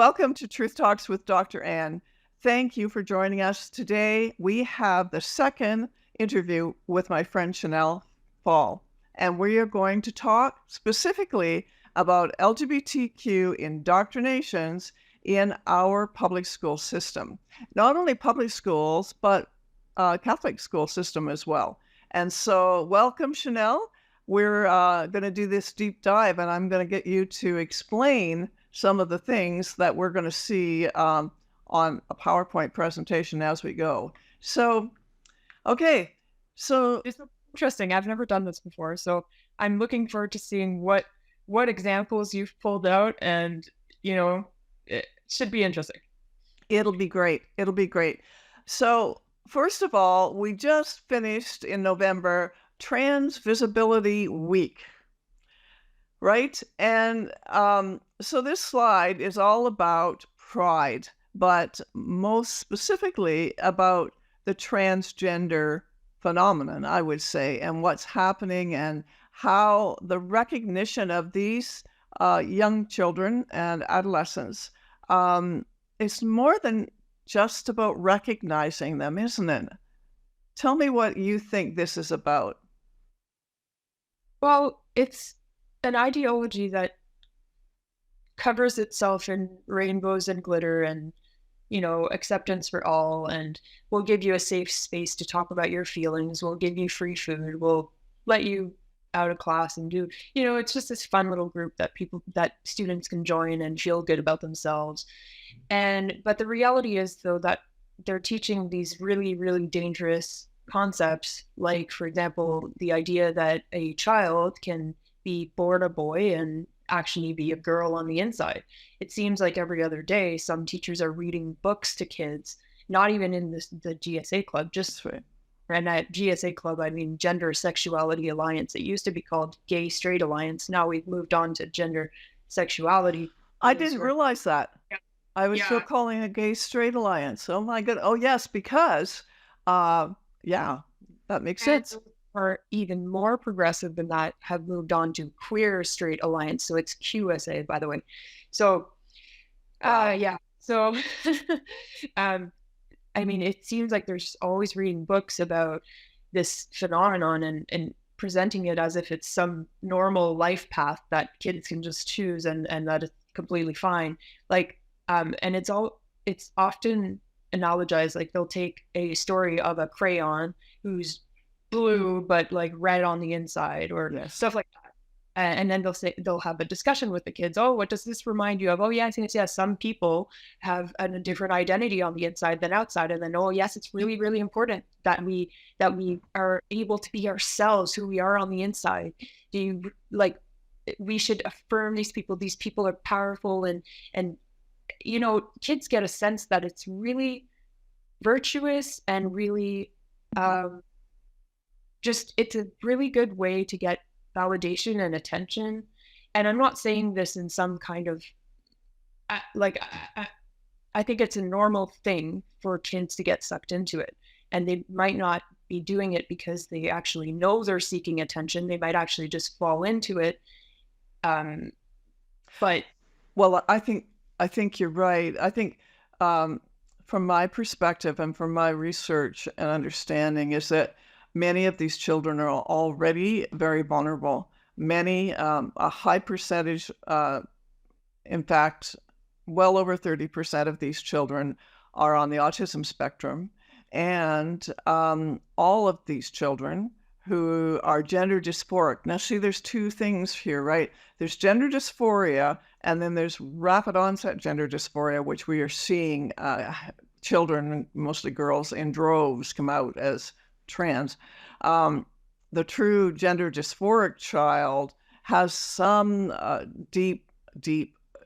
Welcome to Truth Talks with Dr. Ann. Thank you for joining us. Today, we have the second interview with my friend Chanel Pfahl, and we are going to talk specifically about LGBTQ indoctrinations in our public school system. Not only public schools, but Catholic school system as well. And so welcome, Chanel. We're going to do this deep dive, and I'm going to get you to explain some of the things that we're going to see on a PowerPoint presentation as we go. So, okay. So It's interesting. I've never done this before, so I'm looking forward to seeing what examples you've pulled out, and it should be interesting. it'll be great. It'll be great. So, first of all, we just finished in November Trans Visibility Week, right? And so this slide is all about pride, but most specifically about the transgender phenomenon, I would say, and what's happening and how the recognition of these young children and adolescents is more than just about recognizing them, isn't it? Tell me what you think this is about. Well, it's an ideology that covers itself in rainbows and glitter and acceptance for all, and we'll give you a safe space to talk about your feelings. We'll give you free food. We'll let you out of class and do, it's just this fun little group that students can join and feel good about themselves. But the reality is, though, that they're teaching these really, really dangerous concepts, like, for example, the idea that a child can be born a boy and actually be a girl on the inside. It seems like every other day, some teachers are reading books to kids, not even in the GSA club, just Right. and at GSA club, I mean Gender Sexuality Alliance. It used to be called Gay Straight Alliance. Now we've moved on to Gender Sexuality. I didn't realize that. Yeah. I was still Yeah. calling a gay straight alliance. Oh my god. Oh yes, because yeah, that makes And sense. are even more progressive than that have moved on to Queer Straight Alliance. So it's QSA, by the way. So, Wow. yeah. So, um, I mean, it seems like there's always reading books about this phenomenon and presenting it as if it's some normal life path that kids can just choose and that it's completely fine. Like, and it's often analogized, like they'll take a story of a crayon who's blue but like red on the inside or Yes. stuff like that. And then they'll have a discussion with the kids. Oh, what does this remind you of? Oh, yes, yes, yes. Some people have a different identity on the inside than outside. And then, oh, yes, it's really, really important that we are able to be ourselves, who we are on the inside. Do you like? We should affirm these people. These people are powerful, and kids get a sense that it's really virtuous and really just it's a really good way to get validation and attention. And I'm not saying this in some kind of like I think it's a normal thing for kids to get sucked into it, and they might not be doing it because they actually know they're seeking attention. They might actually just fall into it. But Well, I think you're right. I think from my perspective and from my research and understanding is that many of these children are already very vulnerable. Many, a high percentage, in fact, well over 30% of these children are on the autism spectrum. And all of these children who are gender dysphoric. Now, see, there's two things here, right? There's gender dysphoria, and then there's rapid onset gender dysphoria, which we are seeing children, mostly girls, in droves come out as trans. The true gender dysphoric child has some deep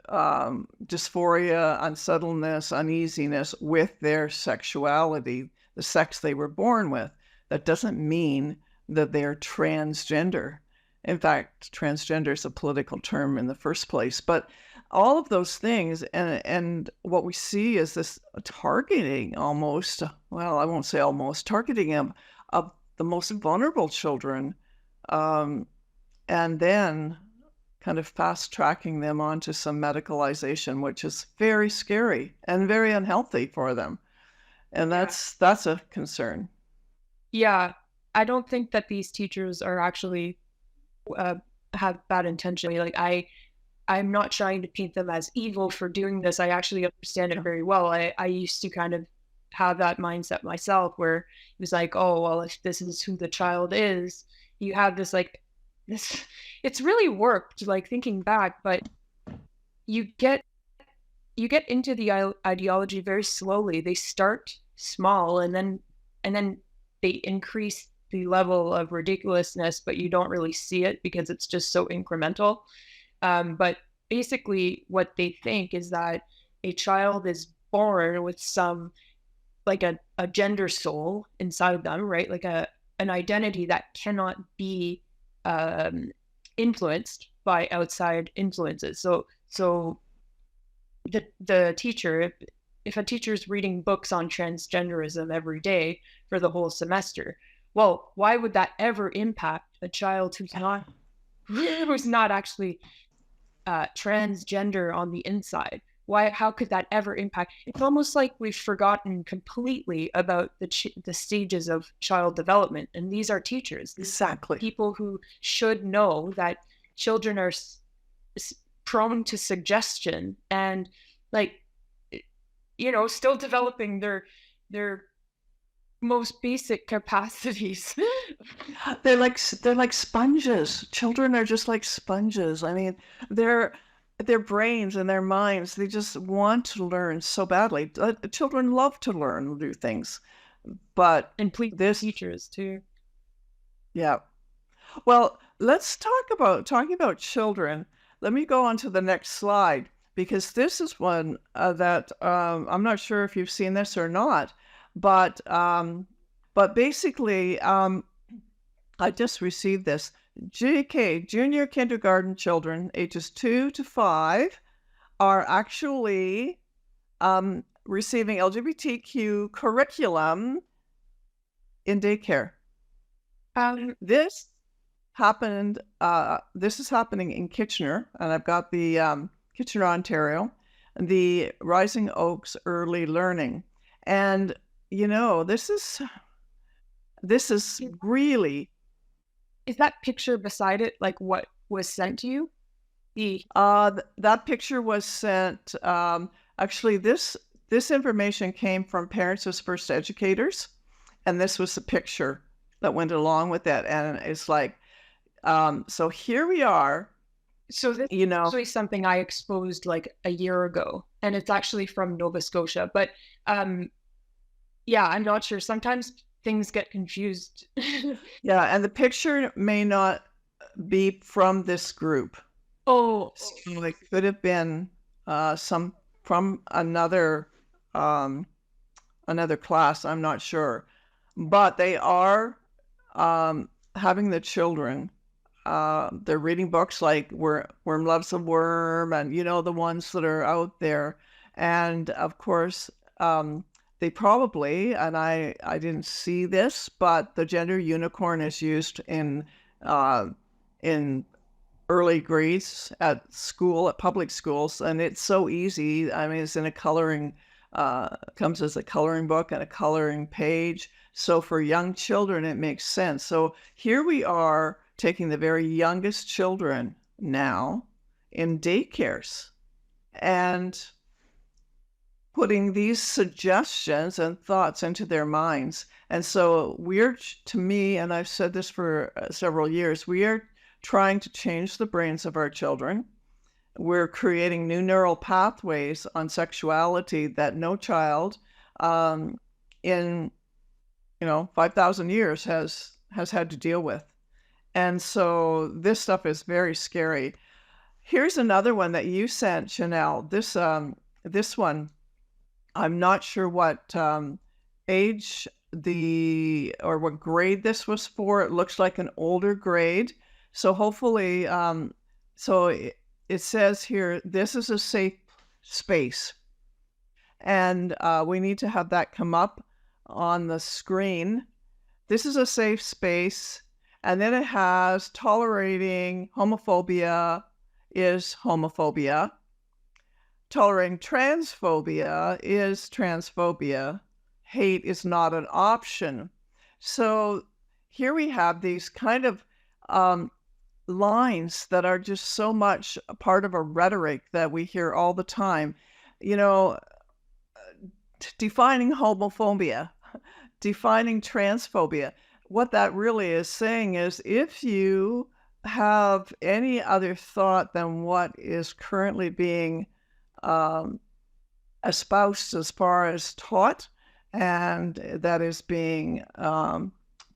dysphoria, unsettledness, uneasiness with their sexuality, the sex they were born with. That doesn't mean that they're transgender. In fact, transgender is a political term in the first place. But all of those things, and what we see is this targeting almost, well, I won't say almost, targeting of the most vulnerable children, and then kind of fast tracking them onto some medicalization, which is very scary and very unhealthy for them. And Yeah. that's a concern. Yeah. I don't think that these teachers are actually uh, have bad intention. Like I'm not trying to paint them as evil for doing this. I actually understand it Yeah. very well. I used to kind of have that mindset myself where it was like, oh, well, if this is who the child is, you have this like this it's really worked, like thinking back, but you get you get into the ideology very slowly. They start small and then they increase the level of ridiculousness, but you don't really see it because it's just so incremental. But basically, what they think is that a child is born with some like a gender soul inside of them, right? Like an identity that cannot be um, influenced by outside influences. So the teacher, if a teacher's reading books on transgenderism every day for the whole semester, well, why would that ever impact a child who's not actually transgender on the inside? Why? How could that ever impact? It's almost like we've forgotten completely about the stages of child development, and these are teachers. These are Exactly. people who should know that children are prone to suggestion and like still developing their most basic capacities. They're like sponges. Children are just like sponges. I mean, their brains and their minds, they just want to learn so badly. Children love to learn new things. But And please this, teachers too. yeah. Well, let's talking about children. Let me go on to the next slide because this is one that I'm not sure if you've seen this or not, but basically, I just received this. JK, junior kindergarten children, ages 2 to 5, are actually receiving LGBTQ curriculum in daycare. Um, This this is happening in Kitchener, and I've got the Kitchener, Ontario, the Rising Oaks Early Learning. And, this is is, really, is that picture beside it like what was sent to you? The that picture was sent, actually, this information came from Parents as First Educators, and this was the picture that went along with it. And it's like, so here we are, So this is you know, actually something I exposed like a year ago, and it's actually from Nova Scotia. But um, yeah, I'm not sure. Sometimes things get confused. yeah, and the picture may not be from this group. Oh, So it could have been some from um, another class. I'm not sure, but they are having the children. They're reading books like Worm Loves a Worm, and the ones that are out there. And of course, they probably, and I didn't see this, but the gender unicorn is used uh, in early grades at school, at public schools, and it's so easy. I mean, it's in a comes as a coloring book and a coloring page. So for young children, it makes sense. So here we are taking the very youngest children now in daycares and putting these suggestions and thoughts into their minds. And so to me, and I've said this for several years, we are trying to change the brains of our children. We're creating new neural pathways on sexuality that no child in 5,000 years has had to deal with. And so this stuff is very scary. Here's another one that you sent, Chanel. This one, I'm not sure what age or what grade this was for. It looks like an older grade. So hopefully, so it says here, this is a safe space. And we need to have that come up on the screen. This is a safe space. And then it has tolerating homophobia is homophobia. Tolerating transphobia is transphobia. Hate is not an option. So here we have these kind of lines that are just so much a part of a rhetoric that we hear all the time. You know, defining homophobia, defining transphobia. What that really is saying is if you have any other thought than what is currently being um, espoused as far as taught, and that is being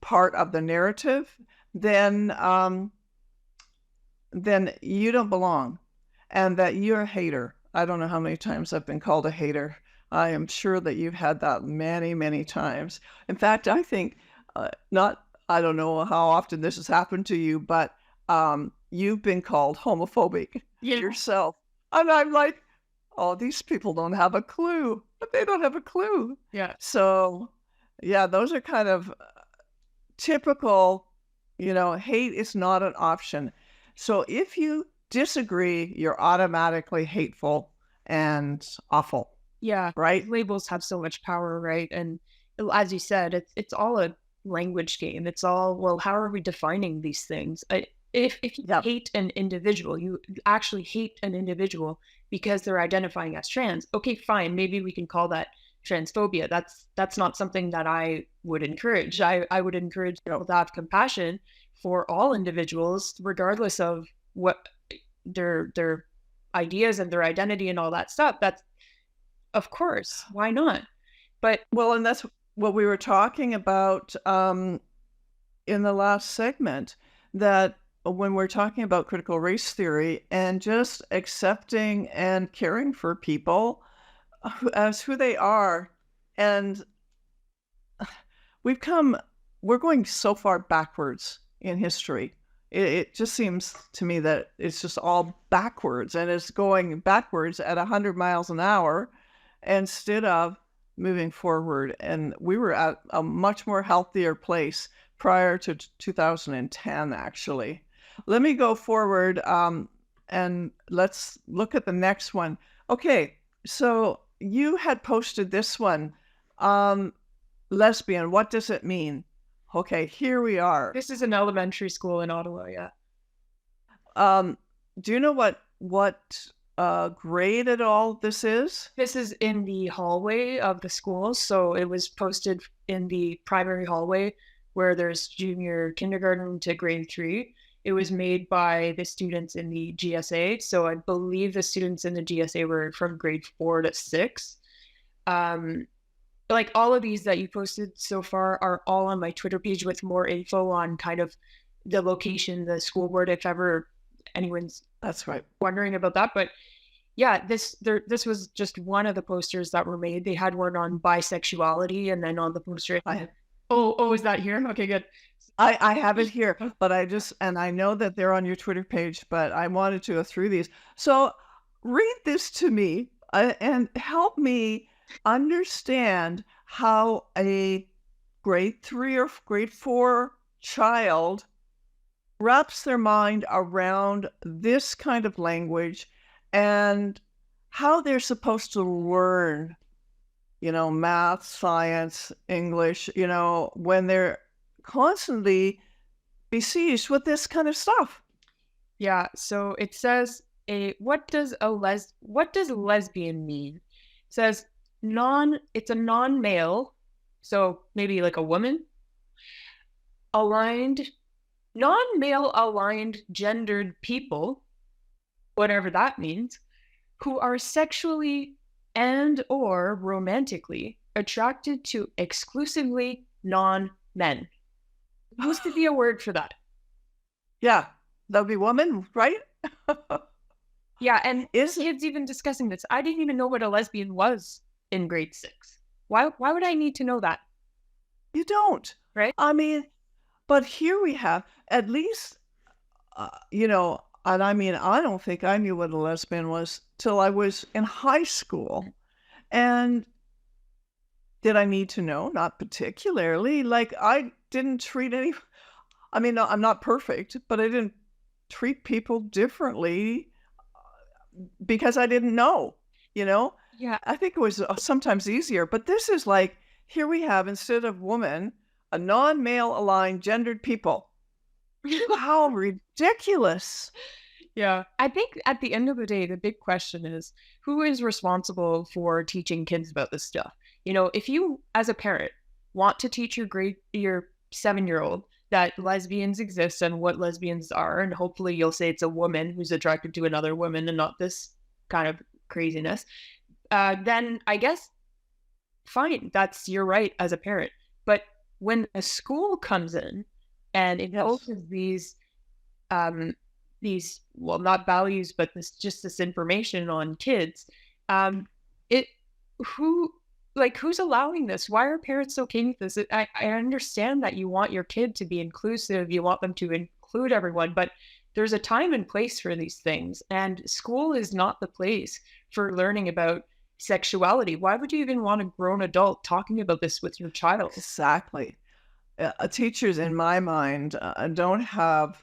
part of the narrative, then you don't belong, and that you're a hater. I don't know how many times I've been called a hater. I am sure that you've had that many, many times. In fact, I think not. I don't know how often this has happened to you, but you've been called homophobic Yeah. yourself, and I'm like, oh, these people don't have a clue. But they don't have a clue. Yeah. So, yeah, those are kind of typical, hate is not an option. So if you disagree, you're automatically hateful and awful, Yeah. right? Labels have so much power, right? And as you said, it's all a language game. It's all, well, how are we defining these things? If you Yep. hate an individual, you actually hate an individual because they're identifying as trans. Okay, fine. Maybe we can call that transphobia. That's not something that I would encourage. I would encourage people to have compassion for all individuals, regardless of what their ideas and their identity and all that stuff. That's, of course, why not? But Well, and that's what we were talking about in the last segment, that when we're talking about critical race theory and just accepting and caring for people as who they are, and we're going so far backwards in history. It just seems to me that it's just all backwards, and it's going backwards at 100 miles an hour instead of moving forward. And we were at a much more healthier place prior to 2010, actually. Let me go forward and let's look at the next one. Okay, so you had posted this one. Lesbian, what does it mean? Okay, here we are. this is an elementary school in Ottawa, yeah. Do you know what grade at all this is? This is in the hallway of the school. So it was posted in the primary hallway where there's junior kindergarten to grade 3. It was made by the students in the GSA. So I believe the students in the GSA were from grade 4 to 6. Like all of these that you posted so far are all on my Twitter page with more info on kind of the location, the school board, if ever anyone's That's right. wondering about that. But yeah, this was just one of the posters that were made. They had one on bisexuality, and then on the poster, is that here? Okay, good. I have it here, but I know that they're on your Twitter page, but I wanted to go through these. So read this to me and help me understand how a grade 3 or grade 4 child wraps their mind around this kind of language and how they're supposed to learn, math, science, English, when they're constantly besieged with this kind of stuff. Yeah, so it says what does lesbian mean? It says it's a non-male, so maybe like a woman, non-male aligned gendered people, whatever that means, who are sexually and or romantically attracted to exclusively non-men. There used to be a word for that. Yeah, that would be woman, right? Yeah, and kids even discussing this. I didn't even know what a lesbian was in grade 6. Why would I need to know that? You don't. Right? I mean, but here we have at least, and I mean, I don't think I knew what a lesbian was till I was in high school. And did I need to know? Not particularly. Like, I didn't treat any, I mean, no, I'm not perfect, but I didn't treat people differently because I didn't know, you know? Yeah. I think it was sometimes easier, but this is like, here we have, instead of woman, a non-male aligned gendered people. How ridiculous. Yeah. I think at the end of the day, the big question is who is responsible for teaching kids about this stuff? You know, if you, as a parent, want to teach your 7-year-old that lesbians exist and what lesbians are, and hopefully you'll say it's a woman who's attracted to another woman and not this kind of craziness, then I guess fine, that's your right as a parent. But when a school comes in and Yes. imposes um well, not values, but this information on kids, it who who's allowing this? Why are parents okay with this? I understand that you want your kid to be inclusive, you want them to include everyone, but there's a time and place for these things, and school is not the place for learning about sexuality. Why would you even want a grown adult talking about this with your child? Exactly. Teachers, in my mind, don't have,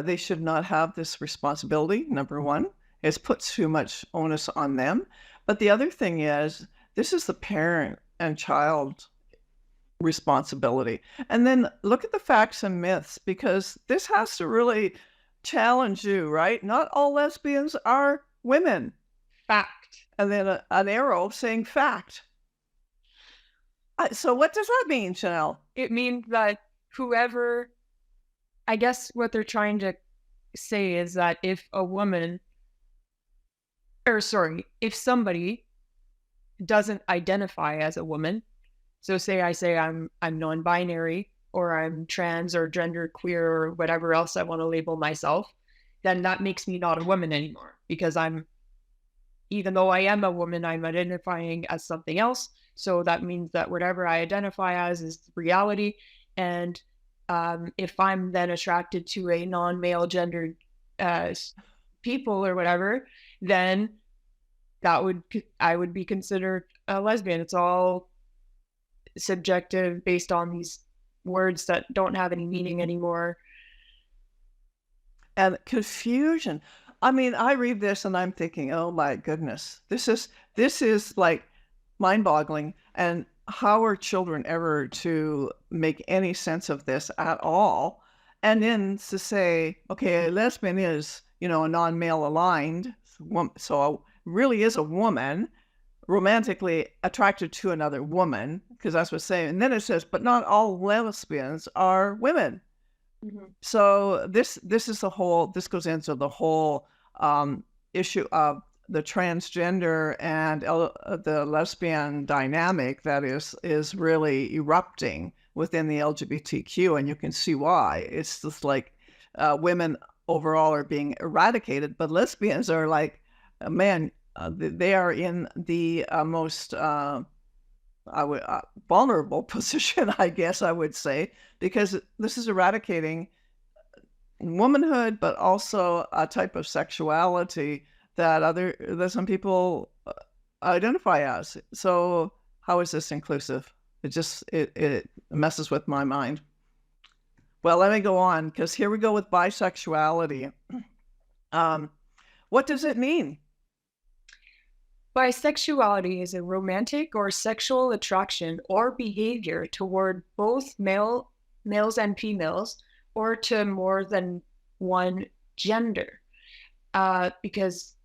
they should not have this responsibility. Number one, it's put too much onus on them. But the other thing is, this is the parent and child responsibility. And then look at the facts and myths, because this has to really challenge you, right? Not all lesbians are women. Fact. And then an arrow saying fact. So what does that mean, Chanel? It means that whoever, I guess what they're trying to say is that if a woman, or sorry, if somebody doesn't identify as a woman, so say I say I'm non-binary or I'm trans or gender queer or whatever else I want to label myself, then that makes me not a woman anymore because even though I am a woman, I'm identifying as something else. So that means that whatever I identify as is reality. And if I'm then attracted to a non-male gendered uh, people or whatever, then I would be considered a lesbian. It's all subjective based on these words that don't have any meaning anymore. And confusion. I mean, I read this and I'm thinking, oh my goodness, this is like mind-boggling. And how are children ever to make any sense of this at all? And then to say, okay, a lesbian is, a non-male aligned, so really is a woman romantically attracted to another woman, because that's what's saying. And then it says, but not all lesbians are women. Mhm. So this goes into the whole issue of the transgender and the lesbian dynamic that is really erupting within the LGBTQ, and you can see why. It's just like women overall are being eradicated, but lesbians are like, man, they are in the most vulnerable position, I guess I would say, because this is eradicating womanhood, but also a type of sexuality that some people identify as. So how is this inclusive? It messes with my mind. Well, let me go on, because here we go with bisexuality. What does it mean? Bisexuality is a romantic or sexual attraction or behavior toward both males and females, or to more than one gender. Because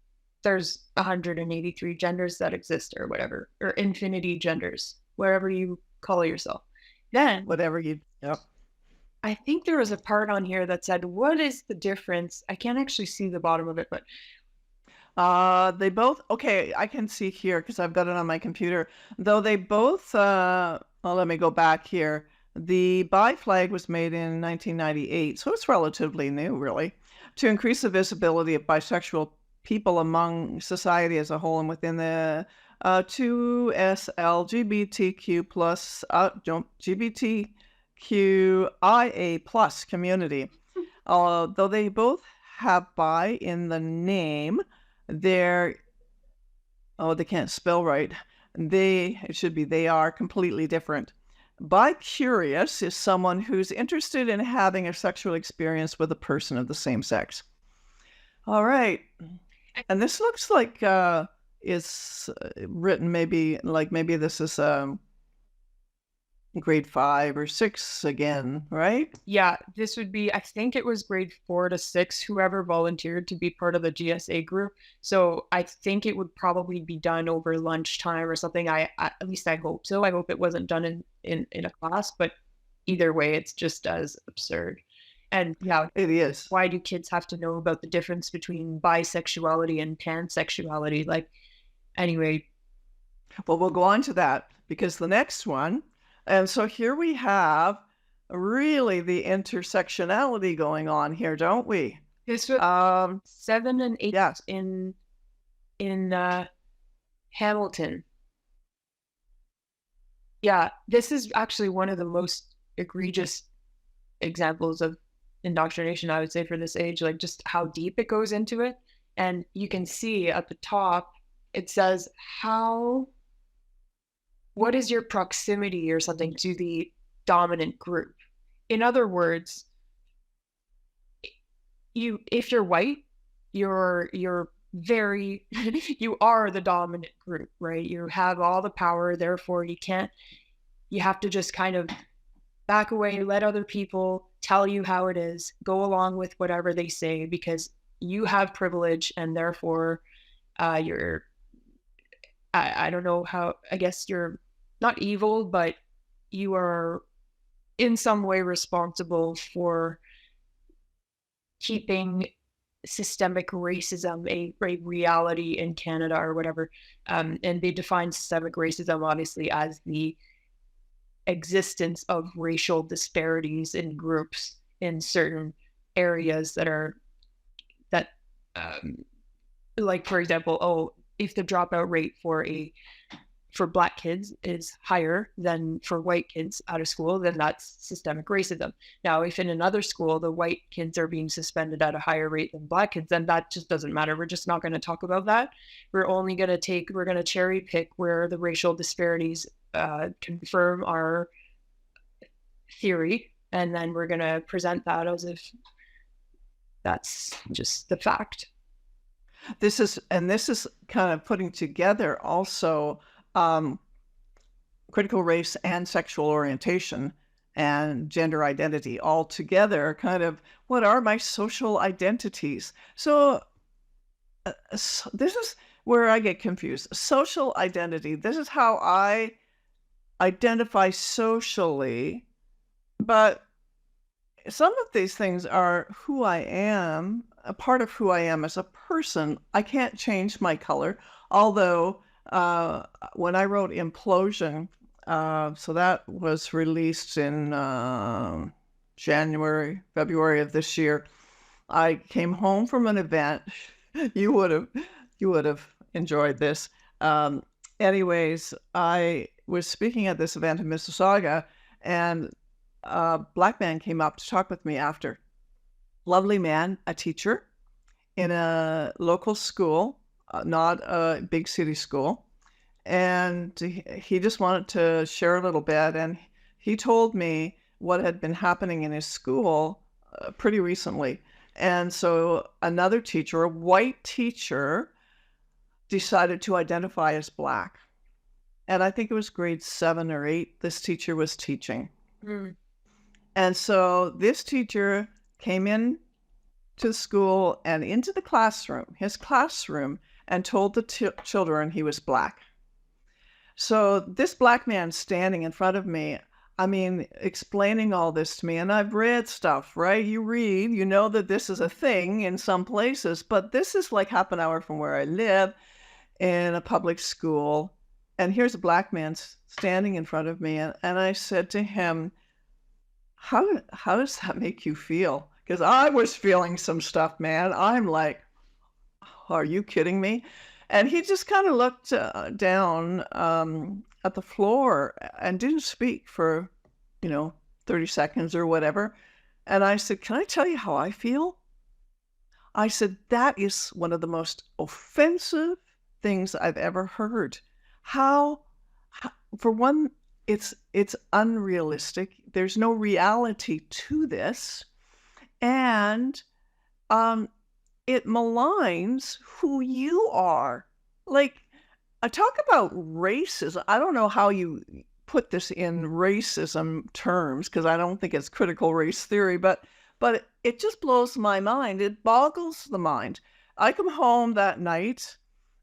there's 183 genders that exist, or whatever, or infinity genders, wherever you call yourself. Then Whatever you, yep. I think there was a part on here that said, "What is the difference?" I can't actually see the bottom of it, but They both, okay, I can see here because I've got it on my computer. Though they both, well, let me go back here. The bi flag was made in 1998, so it's relatively new, really, to increase the visibility of bisexual people among society as a whole and within the 2SLGBTQ plus GBTQIA plus community. Though they both have bi in the name, they're, oh, they can't spell right. It should be, they are completely different. Bi-curious is someone who's interested in having a sexual experience with a person of the same sex. All right. And this looks like it's written maybe this is grade 5 or 6 again, right? Yeah, this would be, I think it was grade 4 to 6, whoever volunteered to be part of the GSA group. So I think it would probably be done over lunchtime or something. At least I hope so. I hope it wasn't done in a class, but either way, it's just as absurd. And yeah, It is. why do kids have to know about the difference between bisexuality and pansexuality? Like, anyway, Well, we'll go on to that because the next one, and so here we have really the intersectionality going on here, don't we? this was Um, 7 and 8 yes. in Hamilton. Yeah, this is actually one of the most egregious examples of indoctrination, I would say, for this age, like just how deep it goes into it. And you can see at the top, it says, what is your proximity or something to the dominant group? In other words, if you're white, you're very you are the dominant group, right? You have all the power, therefore you have to just kind of back away, let other people tell you how it is, go along with whatever they say because you have privilege and therefore you're I don't know how, I guess you're not evil, but you are in some way responsible for keeping systemic racism a reality in Canada or whatever. And they define systemic racism obviously as the existence of racial disparities in groups in certain areas that um, like for example, if the dropout rate for black kids is higher than for white kids out of school, then that's systemic racism. Now, if in another school the white kids are being suspended at a higher rate than black kids, then that just doesn't matter. We're just not going to talk about that. We're going to cherry pick where the racial disparities confirm our theory, and then we're going to present that as if that's just the fact. This is kind of putting together also critical race and sexual orientation and gender identity all together, kind of what are my social identities? So this is where I get confused. Social identity, this is how I identify socially, but some of these things are who I am, a part of who I am as a person. I can't change my color, although when I wrote Implosion, so that was released in January, February of this year. I came home from an event. You would have enjoyed this. Anyways, I was speaking at this event in Mississauga, and a black man came up to talk with me after. Lovely man, a teacher in a local school, not a big city school. And he just wanted to share a little bit. And he told me what had been happening in his school pretty recently. And so another teacher, a white teacher, decided to identify as black. And I think it was grade 7 or 8, this teacher was teaching. Mm. And so this teacher came in to school and into the classroom, his classroom, and told the children he was black. So this black man standing in front of me, I mean, explaining all this to me, and I've read stuff, right? You read, you know that this is a thing in some places, but this is like half an hour from where I live in a public school. And here's a black man standing in front of me. And I said to him, how does that make you feel? Because I was feeling some stuff, man. I'm like, are you kidding me? And he just kind of looked down at the floor and didn't speak for, 30 seconds or whatever. And I said, can I tell you how I feel? I said, that is one of the most offensive things I've ever heard. How for one, it's unrealistic. There's no reality to this. And it maligns who you are. Like, talk about racism. I don't know how you put this in racism terms because I don't think it's critical race theory, but it just blows my mind. It boggles the mind. I come home that night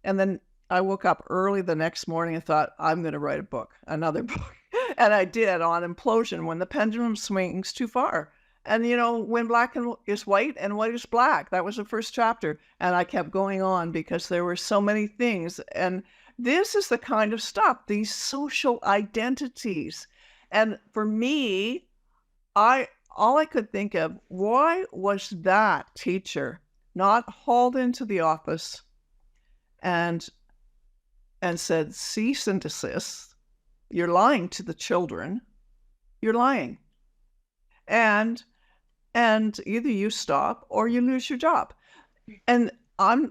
and then I woke up early the next morning and thought, I'm going to write a book, another book. And I did on implosion when the pendulum swings too far. And, when black is white and white is black, that was the first chapter. And I kept going on because there were so many things. And this is the kind of stuff, these social identities. And for me, all I could think of, why was that teacher not hauled into the office and said, cease and desist. You're lying to the children. You're lying. And either you stop or you lose your job. And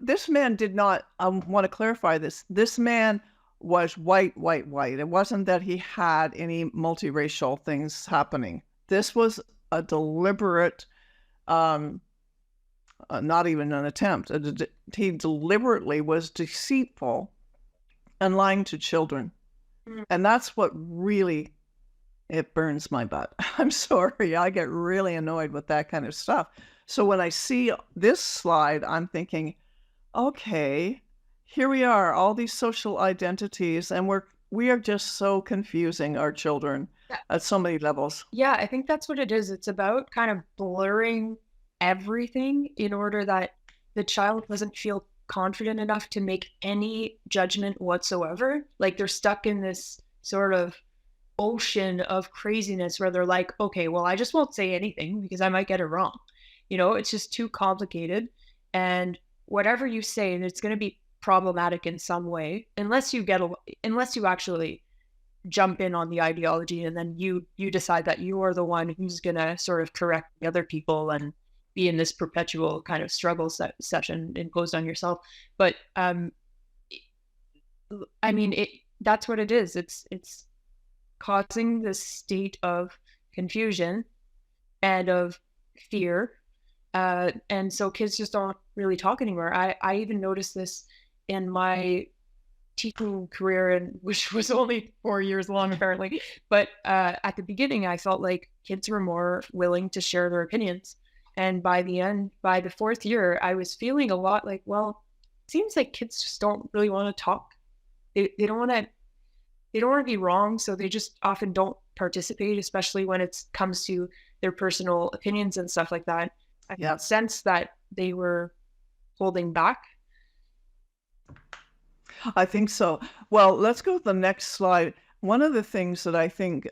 this man did not, I want to clarify this. This man was white, white, white. It wasn't that he had any multiracial things happening. This was a deliberate, not even an attempt. He deliberately was deceitful and lying to children. And that's what really, it burns my butt. I'm sorry. I get really annoyed with that kind of stuff. So when I see this slide, I'm thinking, okay, here we are, all these social identities, and we are just so confusing our children at so many levels. Yeah, I think that's what it is. It's about kind of blurring everything in order that the child doesn't feel confident enough to make any judgment whatsoever. Like they're stuck in this sort of ocean of craziness where they're like, okay, well, I just won't say anything because I might get it wrong. It's just too complicated. And whatever you say, it's going to be problematic in some way, unless you actually jump in on the ideology and then you decide that you are the one who's going to sort of correct the other people and be in this perpetual kind of struggle session imposed on yourself. But I mean, that's what it is. It's causing this state of confusion and of fear. And so kids just don't really talk anymore. I even noticed this in my teaching career, and which was only 4 years long apparently. But at the beginning, I felt like kids were more willing to share their opinions. And by the fourth year, I was feeling a lot like, well, it seems like kids just don't really want to talk. They don't want to be wrong, so they just often don't participate, especially when it comes to their personal opinions and stuff like that. I got sense that they were holding back. I think so. Well, let's go to the next slide. One of the things that I think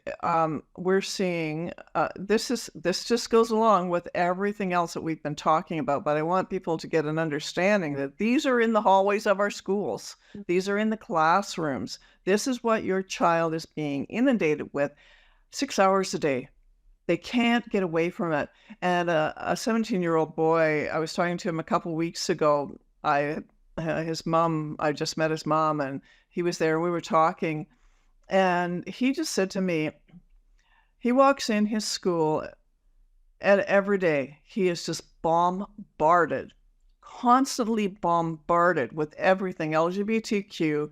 we're seeing, this just goes along with everything else that we've been talking about, but I want people to get an understanding that these are in the hallways of our schools. These are in the classrooms. This is what your child is being inundated with 6 hours a day. They can't get away from it. And a 17-year-old boy, I was talking to him a couple weeks ago. I just met his mom, and he was there. We were talking. And he just said to me, he walks in his school and every day he is just bombarded, constantly bombarded with everything LGBTQ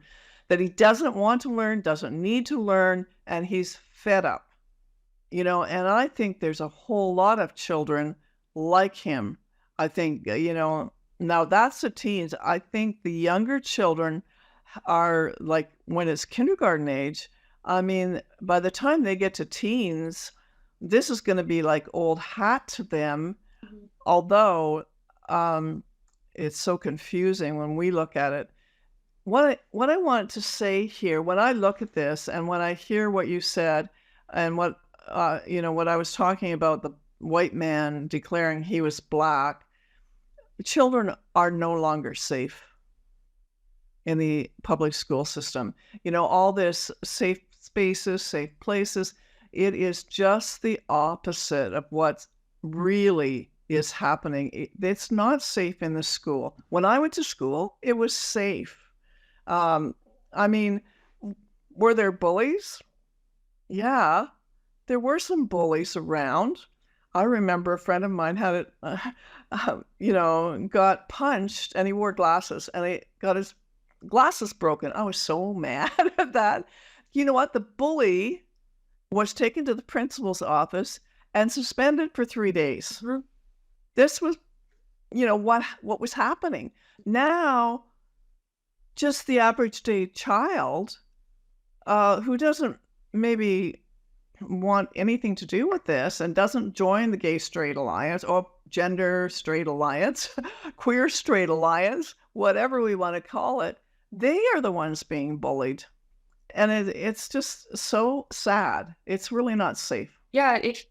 that he doesn't want to learn, doesn't need to learn, and he's fed up. And I think there's a whole lot of children like him. I think, now that's the teens. I think the younger children are like when it's kindergarten age. I mean, by the time they get to teens, this is going to be like old hat to them. Although it's so confusing when we look at it. What I want to say here, when I look at this and when I hear what you said and what what I was talking about, the white man declaring he was black, children are no longer safe in the public school system. All this safe spaces, safe places, it is just the opposite of what really is happening. It's not safe in the school. When I went to school, it was safe. I mean, were there bullies? Yeah, there were some bullies around. I remember a friend of mine had it, got punched, and he wore glasses, and he got his glasses broken. I was so mad at that. You know what? The bully was taken to the principal's office and suspended for 3 days. Mhm. This was, what was happening. Now, just the average day child, who doesn't maybe want anything to do with this and doesn't join the gay straight alliance or gender straight alliance, queer straight alliance, whatever we want to call it, they are the ones being bullied. And it's just so sad. It's really not safe. Yeah, if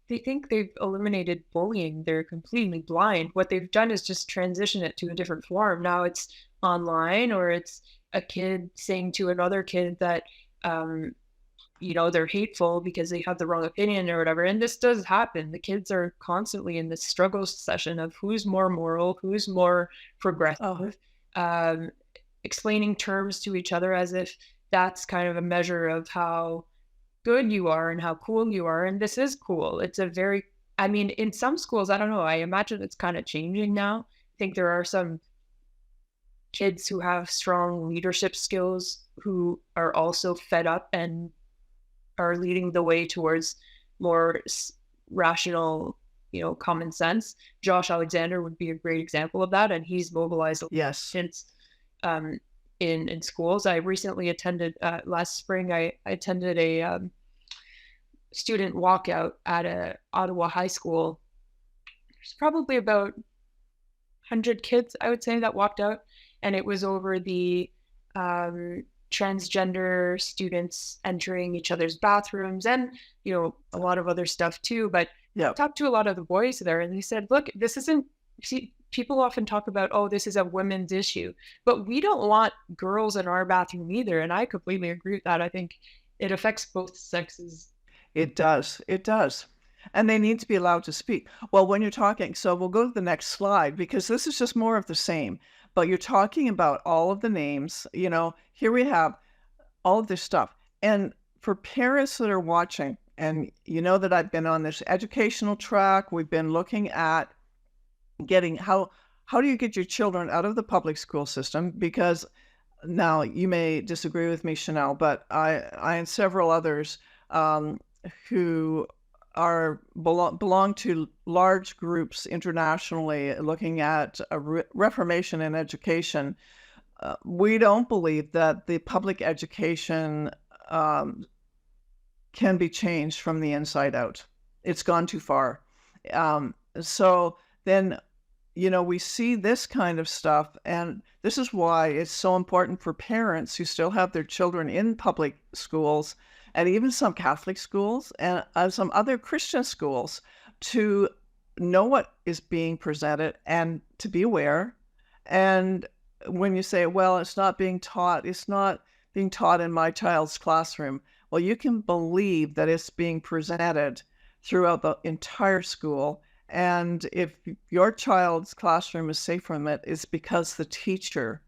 they think they've eliminated bullying, they're completely blind. What they've done is just transition it to a different form. Now it's online, or it's a kid saying to another kid that um, they're hateful because they have the wrong opinion or whatever. And this does happen. The kids are constantly in this struggle session of who's more moral, who's more Oh, progressive, um, explaining terms to each other as if that's kind of a measure of how good you are and how cool you are. And this is cool. It's a very, I mean, in some schools, I don't know, I imagine it's kind of changing now. I think there are some kids who have strong leadership skills who are also fed up and are leading the way towards more rational, common sense. Josh Alexander would be a great example of that, and he's mobilized yes. kids um, in schools. I recently attended last spring. I attended a student walkout at a Ottawa high school. There's probably about 100 kids, I would say, that walked out, and it was over the transgender students entering each other's bathrooms and a lot of other stuff too. But I Yeah. talked to a lot of the boys there, and they said, look, this isn't, see, people often talk about, oh, this is a women's issue, but we don't want girls in our bathroom either. And I completely agree with that. I think it affects both sexes. It does, it does. And they need to be allowed to speak. Well, when you're talking, so we'll go to the next slide because this is just more of the same. But you're talking about all of the names, here we have all of this stuff. And for parents that are watching, and you know that I've been on this educational track, we've been looking at getting how do you get your children out of the public school system? Because now you may disagree with me, Chanel, but I and several others who belong to large groups internationally looking at a reformation in education. We don't believe that the public education can be changed from the inside out. It's gone too far. So then, we see this kind of stuff, and this is why it's so important for parents who still have their children in public schools and even some Catholic schools and some other Christian schools to know what is being presented and to be aware. And when you say, well, it's not being taught in my child's classroom, well, you can believe that it's being presented throughout the entire school. And if your child's classroom is safe from it, it's because the teacher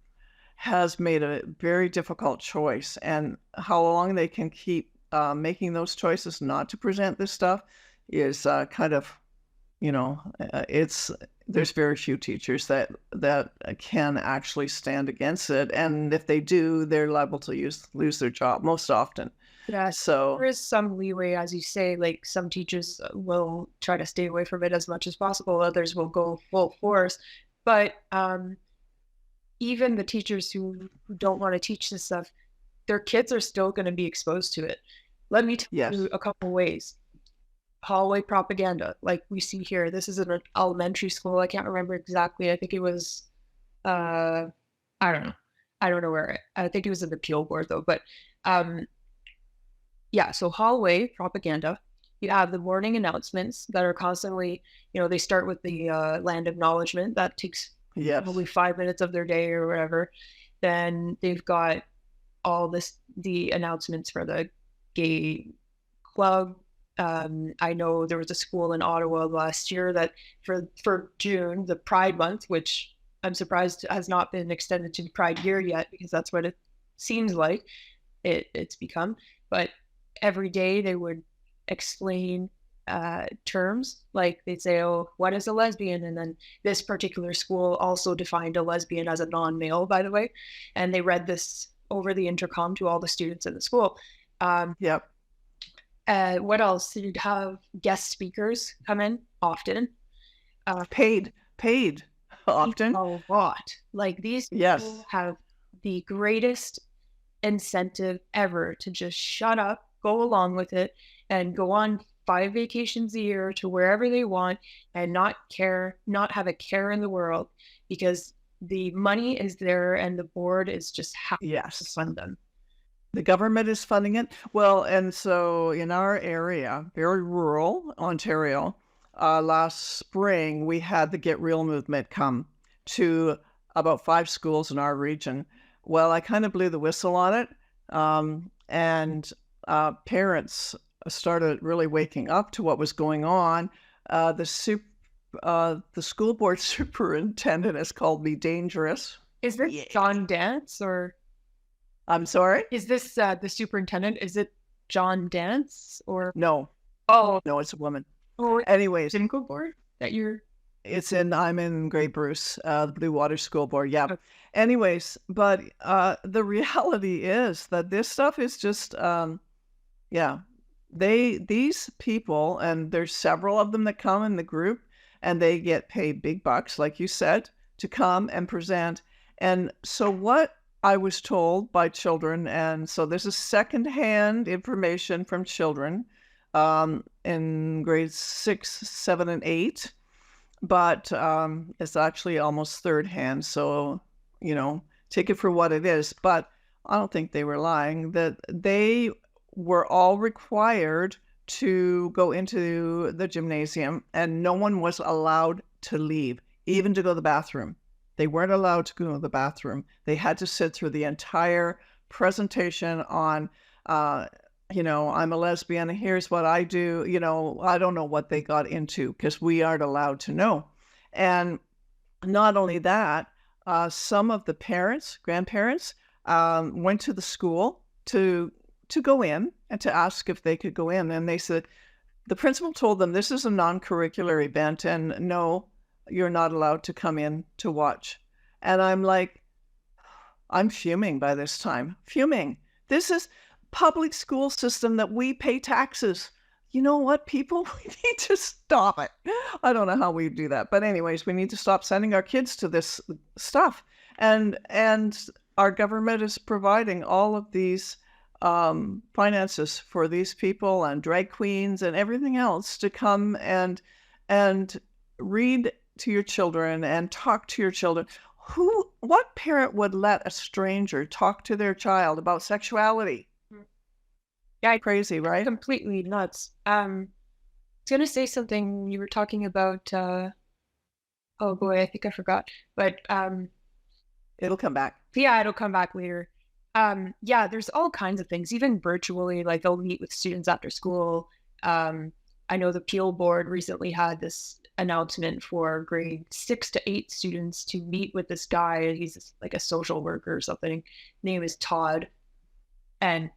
has made a very difficult choice. And how long they can keep making those choices not to present this stuff is kind of, there's very few teachers that can actually stand against it. And if they do, they're liable to lose their job most often. Yes, there So is some leeway, as you say, like some teachers will try to stay away from it as much as possible. Others will go full force. But even the teachers who don't want to teach this stuff, their kids are still going to be exposed to it. Let me tell you yes, a couple ways. Hallway propaganda, like we see here. This is an elementary school. I can't remember exactly. I think it was, I don't know. I don't know where. I think it was in the appeal board though. But yeah, so hallway propaganda. You have the morning announcements that are constantly, they start with the land acknowledgement. That takes yes, probably 5 minutes of their day or whatever. Then they've got the announcements for the gay club. I know there was a school in Ottawa last year that for June, the Pride Month, which I'm surprised has not been extended to the Pride year yet, because that's what it seems like it's become. But every day they would explain terms. Like they'd say, oh, what is a lesbian? And then this particular school also defined a lesbian as a non-male, by the way. And they read this over the intercom to all the students in the school. Um, Yep. what else? You'd have guest speakers come in often. Paid often. A lot. Like these people Yes. have the greatest incentive ever to just shut up, go along with it, and go on 5 vacations a year to wherever they want and not care, not have a care in the world because the money is there and the board is just happy to Yes. fund them. The government is funding it. Well, and so in our area, very rural Ontario, last spring we had the Get Real movement come to about 5 schools in our region. Well, I kind of blew the whistle on it, and parents started really waking up to what was going on. The school board superintendent has called me dangerous. Is this Yeah. John Dance or I'm sorry? is this the superintendent? Is it John Dance or No, oh, no, it's a woman. or Anyways, Simcoe board that you're I'm in Grey Bruce, the Blue Water School Board. Yeah. okay. Anyways, but the reality is that this stuff is just, yeah, these people, and there's several of them that come in the group, and they get paid big bucks, like you said, to come and present. And so what I was told by children, and so this is secondhand information from children in grades 6, 7, and 8, but it's actually almost third hand. So, take it for what it is. But I don't think they were lying, that they were all required to go into the gymnasium and no one was allowed to leave, even to go to the bathroom. They weren't allowed to go to the bathroom. They had to sit through the entire presentation on, I'm a lesbian, and here's what I do. I don't know what they got into because we aren't allowed to know. And not only that, some of the grandparents, went to the school to go in and to ask if they could go in. And they said, the principal told them this is a non-curricular event and no, you're not allowed to come in to watch. And I'm like, I'm fuming by this time. Fuming. This is public school system that we pay taxes. You know what, people? We need to stop it. I don't know how we do that. But anyways, we need to stop sending our kids to this stuff. And our government is providing all of these finances for these people and drag queens and everything else to come and read to your children and talk to your children. What parent would let a stranger talk to their child about sexuality? Yeah, Crazy, right? completely nuts. I was gonna say something you were talking about. Oh boy, I think I forgot. But It'll come back. yeah, it'll come back later. Yeah, there's all kinds of things, even virtually. Like they'll meet with students after school. I know the Peel board recently had this announcement for grade 6 to 8 students to meet with this guy. He's like a social worker or something. Name is Todd, and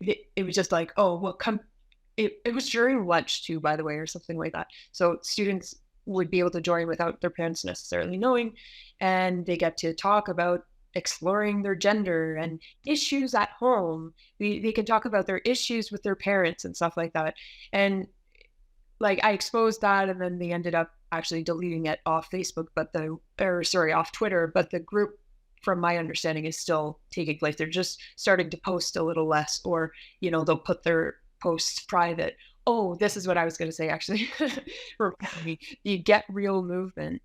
it was just like, oh, well, come. It was during lunch too, by the way, or something like that. So students would be able to join without their parents necessarily knowing, and they get to talk about exploring their gender and issues at home. They can talk about their issues with their parents and stuff like that. And like I exposed that, and then they ended up actually deleting it off Facebook, off Twitter. But the group, from my understanding, is still taking place. They're just starting to post a little less, or they'll put their posts private. Oh, this is what I was going to say actually. Remind me. The Get Real movement,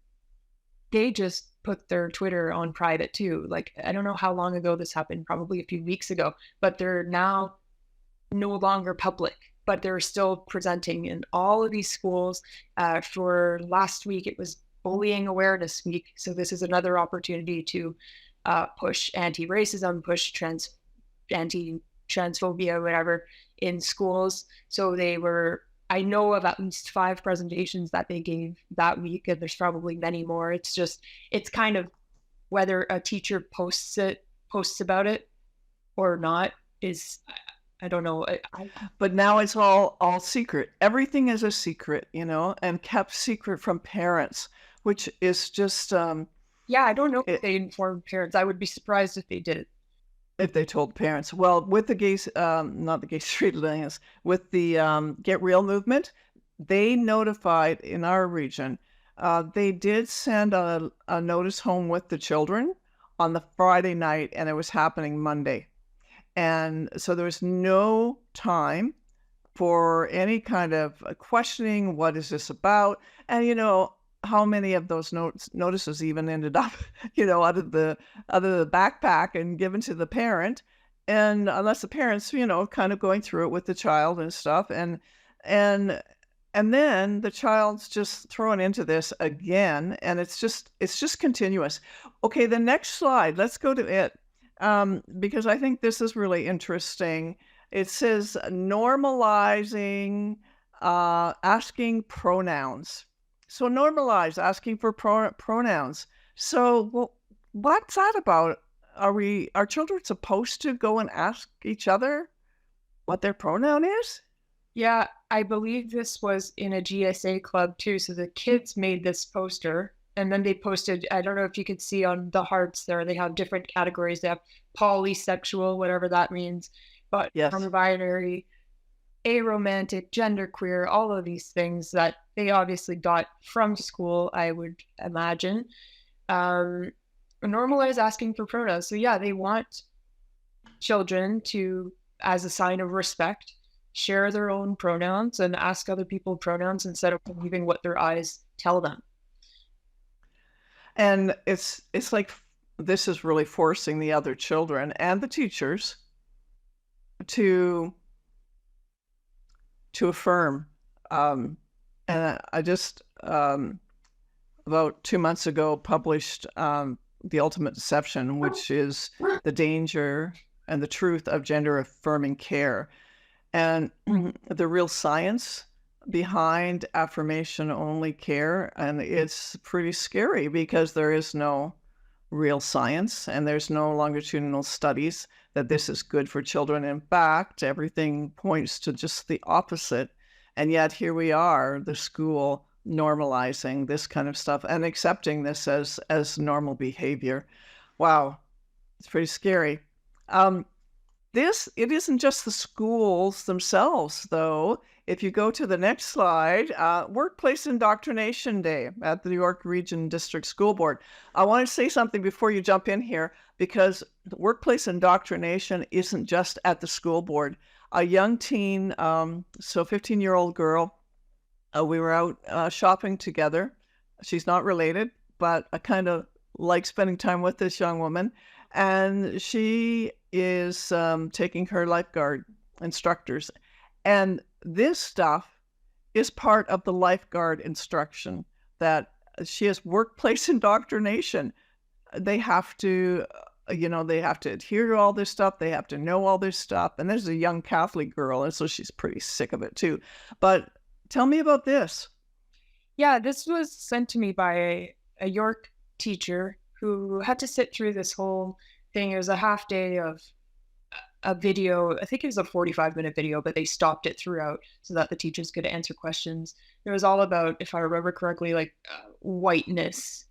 they just put their Twitter on private too. Like I don't know how long ago this happened, probably a few weeks ago, but they're now no longer public, but they're still presenting in all of these schools. For last week, it was Bullying Awareness Week. So this is another opportunity to push anti-racism, push anti-transphobia, whatever, in schools. So I know of at least 5 presentations that they gave that week, and there's probably many more. It's kind of whether a teacher posts about it or not is I don't know. But now it's all secret. Everything is a secret, and kept secret from parents, which is just Yeah, I don't know if it, they inform parents. I would be surprised if they did. if they told parents. Well, with the gays, not the Gay Street Alliance, with the Get Real movement, they notified in our region. They did send a notice home with the children on the Friday night, and it was happening Monday. And so there was no time for any kind of questioning, what is this about? And how many of those notices even ended up, out of the backpack and given to the parent, and unless the parents, kind of going through it with the child and stuff, and and then the child's just thrown into this again, and it's just continuous. Okay, the next slide. Let's go to it, because I think this is really interesting. It says normalizing asking pronouns. So normalize asking for pronouns. So, well, what's that about? Are children supposed to go and ask each other what their pronoun is? Yeah, I believe this was in a GSA club too. So the kids made this poster and then they posted, I don't know if you could see on the hearts there, they have different categories. They have polysexual, whatever that means, but Yes. non-binary, aromantic, genderqueer, all of these things that they obviously got from school, I would imagine. Um, Normalize asking for pronouns. So yeah, they want children to, as a sign of respect, share their own pronouns and ask other people pronouns instead of believing what their eyes tell them. And it's like this is really forcing the other children and the teachers to affirm. And I just about 2 months ago published The Ultimate Deception, which is the danger and the truth of gender affirming care, and the real science behind affirmation only care. And it's pretty scary because there is no real science and there's no longitudinal studies that this is good for children. In fact, everything points to just the opposite. And yet here we are, the school normalizing this kind of stuff and accepting this as normal behavior. Wow, it's pretty scary. Um, it isn't just the schools themselves, though. If you go to the next slide, Workplace Indoctrination Day at the New York Region District School Board. I want to say something before you jump in here, because workplace indoctrination isn't just at the school board. A young teen, so 15-year-old girl, we were out shopping together. She's not related, but I kind of like spending time with this young woman. And she is taking her lifeguard instructors. And this stuff is part of the lifeguard instruction, that she has workplace indoctrination. They have to, they have to adhere to all this stuff. They have to know all this stuff. And there's a young Catholic girl, and so she's pretty sick of it too. But tell me about this. Yeah, this was sent to me by a York teacher who had to sit through this whole thing. It was a half day of a video. I think it was a 45-minute video, but they stopped it throughout so that the teachers could answer questions. It was all about, if I remember correctly, like whiteness.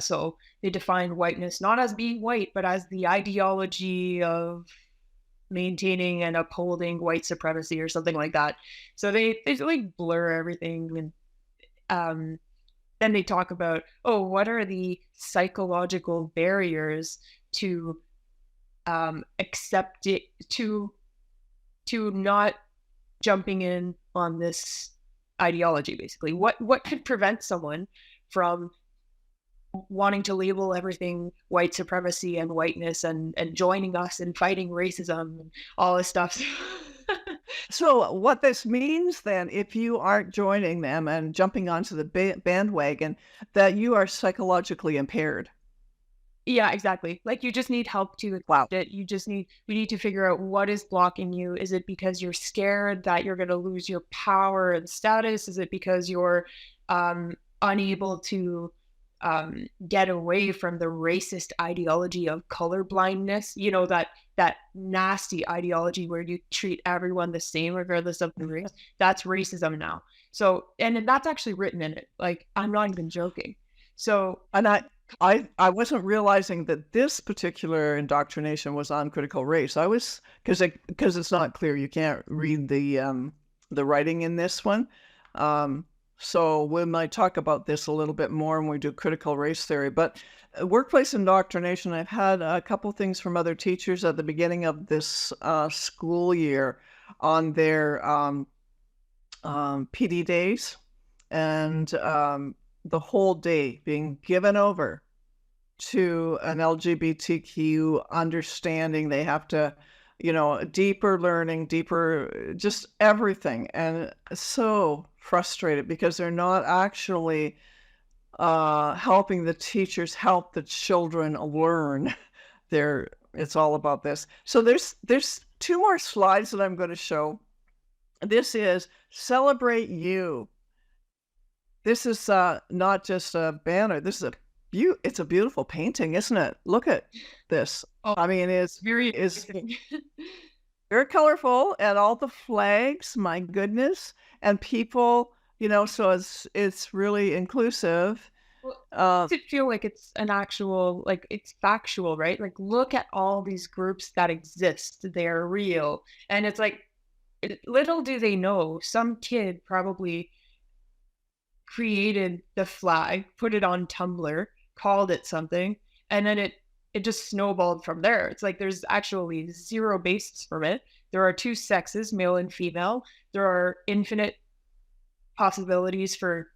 So they defined whiteness not as being white, but as the ideology of maintaining and upholding white supremacy or something like that. So they like blur everything, and then they talk about, oh, what are the psychological barriers to accept it, to not jumping in on this ideology. Basically, what could prevent someone from wanting to label everything white supremacy and whiteness and joining us in fighting racism and all this stuff. So what this means then, if you aren't joining them and jumping onto the bandwagon, that you are psychologically impaired. Yeah, exactly. Like, you just need help to Wow. accept it. We need to figure out what is blocking you. Is it because you're scared that you're going to lose your power and status? Is it because you're unable to get away from the racist ideology of color blindness, that nasty ideology where you treat everyone the same regardless of the race. That's racism now. So, and that's actually written in it. Like, I'm not even joking. So, And I wasn't realizing that this particular indoctrination was on critical race. I was, because it's not clear. You can't read the writing in this one. So we might talk about this a little bit more when we do critical race theory. But workplace indoctrination, I've had a couple things from other teachers at the beginning of this school year on their PD days, and the whole day being given over to an LGBTQ understanding. They have to, deeper learning, deeper, just everything. And so frustrated because they're not actually helping the teachers help the children learn. It's all about this. So there's two more slides that I'm going to show. This is Celebrate You. This is not just a banner. This is it's a beautiful painting, isn't it? Look at this. oh, I mean, it's very very colorful, and all the flags, my goodness, and people, so it's really inclusive. Well, it feel like it's an actual, like, it's factual, right? Like, look at all these groups that exist. They're real. And it's like, little do they know, some kid probably created the flag, put it on Tumblr, called it something, and then it just snowballed from there. It's like there's actually zero basis from it. There are two sexes, male and female. There are infinite possibilities for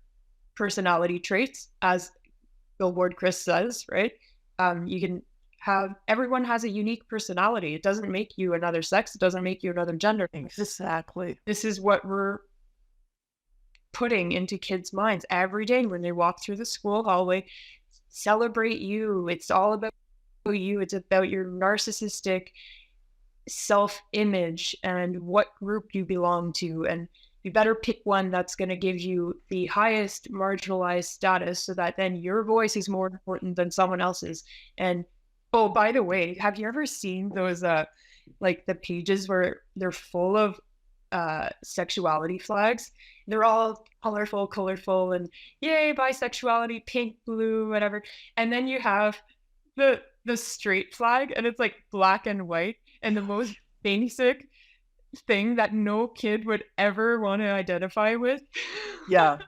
personality traits, as Billboard Chris says, right? You can have, everyone has a unique personality. It doesn't make you another sex. It doesn't make you another gender. Exactly. This is what we're putting into kids' minds every day when they walk through the school hallway. Celebrate you. It's all about you. It's about your narcissistic self-image and what group you belong to. And you better pick one that's going to give you the highest marginalized status so that then your voice is more important than someone else's. And oh, by the way, have you ever seen those like the pages where they're full of sexuality flags? They're all colorful, and yay, bisexuality, pink, blue, whatever. And then you have the straight flag, and it's like black and white, and the most basic thing that no kid would ever want to identify with. Yeah.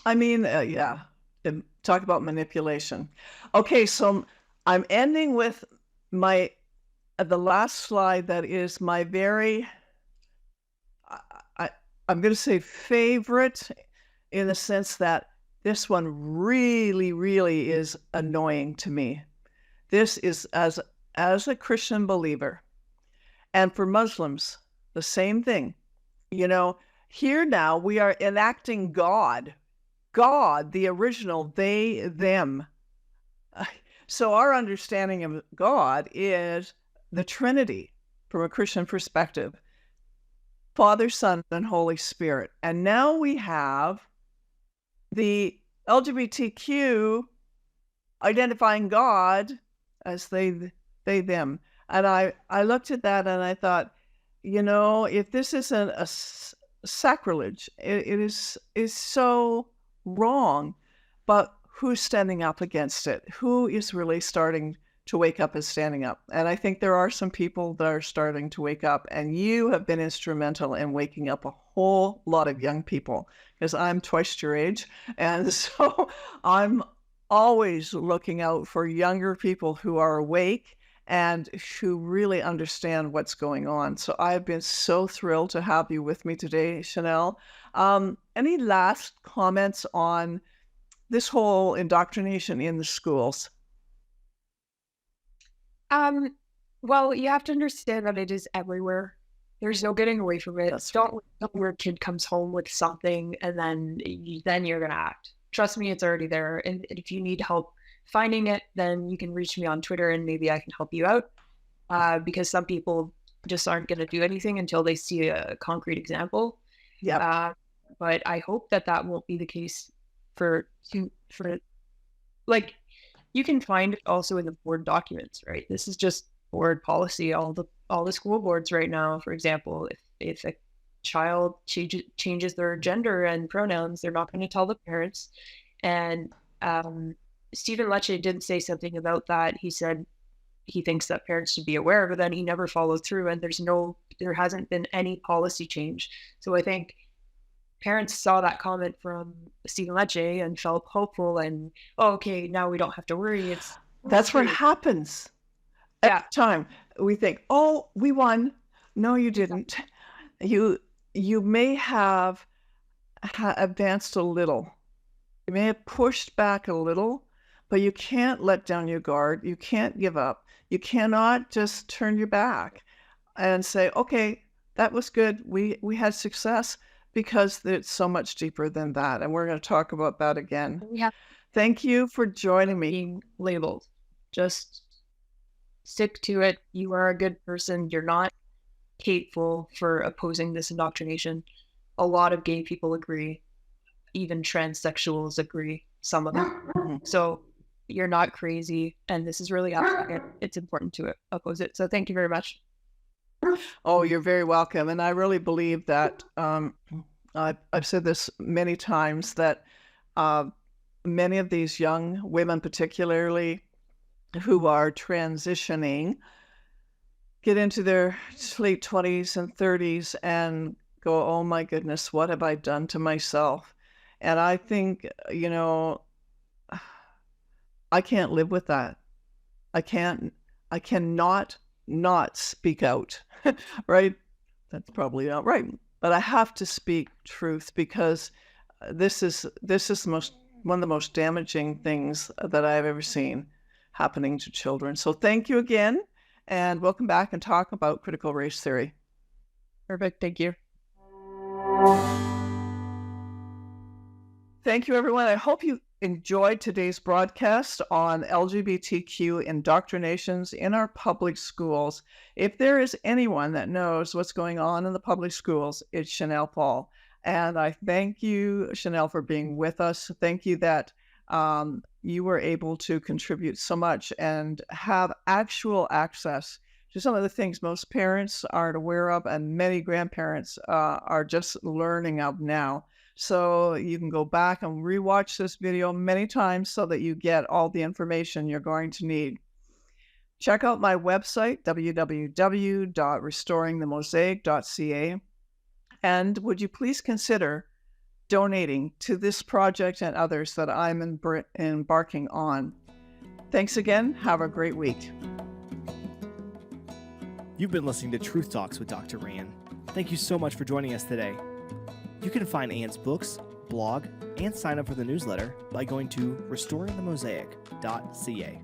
I mean, yeah. Talk about manipulation. Okay, so I'm ending with the last slide that is my very, I'm going to say favorite, in the sense that this one really, really is annoying to me. This is as a Christian believer, and for Muslims, the same thing. Here now we are enacting God, the original they, them. So our understanding of God is the Trinity from a Christian perspective: Father, Son, and Holy Spirit. And now we have the LGBTQ identifying God as they, them. And I looked at that and I thought, if this isn't a sacrilege, it is so wrong. But who's standing up against it? Who is really starting to wake up and standing up? And I think there are some people that are starting to wake up, and you have been instrumental in waking up a whole lot of young people, because I'm twice your age. And so I'm always looking out for younger people who are awake and who really understand what's going on. So I've been so thrilled to have you with me today, Chanel. Any last comments on this whole indoctrination in the schools? Well, you have to understand that it is everywhere. There's no getting away from it. That's Don't wait where a kid comes home with something and then you're gonna act. Trust me, it's already there. And if you need help finding it, then you can reach me on Twitter and maybe I can help you out. Because some people just aren't gonna do anything until they see a concrete example. Yeah. But I hope that won't be the case for like, you can find it also in the board documents, right? This is just board policy. All the school boards right now, for example, if a child changes their gender and pronouns, they're not going to tell the parents. And Stephen Lecce did say something about that. He said he thinks that parents should be aware, but then he never followed through, and there hasn't been any policy change. So I think parents saw that comment from Stephen Lecce and felt hopeful and, oh, okay, now we don't have to worry. That's what great. happens. Yeah. Every time we think, oh, we won. No, you didn't. You may have advanced a little. You may have pushed back a little, but you can't let down your guard. You can't give up. You cannot just turn your back and say, okay, that was good. We had success, because it's so much deeper than that. And we're going to talk about that again. We have Thank you for joining me. being labeled. Just stick to it. You are a good person. You're not hateful for opposing this indoctrination. A lot of gay people agree. Even transsexuals agree, some of them. So you're not crazy, and this is really happening. It's important to oppose it. So thank you very much. Oh, you're very welcome. And I really believe that I've said this many times, that many of these young women, particularly who are transitioning, get into their late 20s and 30s and go, oh my goodness, what have I done to myself? And I think, I can't live with that. I cannot not speak out, right? That's probably not right, but I have to speak truth, because this is one of the most damaging things that I've ever seen happening to children. So thank you again, and welcome back and talk about critical race theory. Perfect. Thank you. Thank you, everyone. I hope you enjoyed today's broadcast on LGBTQ indoctrinations in our public schools. If there is anyone that knows what's going on in the public schools, it's Chanel Pfahl. And I thank you, Chanel, for being with us. Thank you that you were able to contribute so much and have actual access to some of the things most parents aren't aware of, and many grandparents are just learning of now. So you can go back and rewatch this video many times so that you get all the information you're going to need. Check out my website, www.restoringthemosaic.ca. And would you please consider donating to this project and others that I'm embarking on. Thanks again. Have a great week. You've been listening to Truth Talks with Dr. Ann. Thank you so much for joining us today. You can find Ann's books, blog, and sign up for the newsletter by going to restoringthemosaic.ca.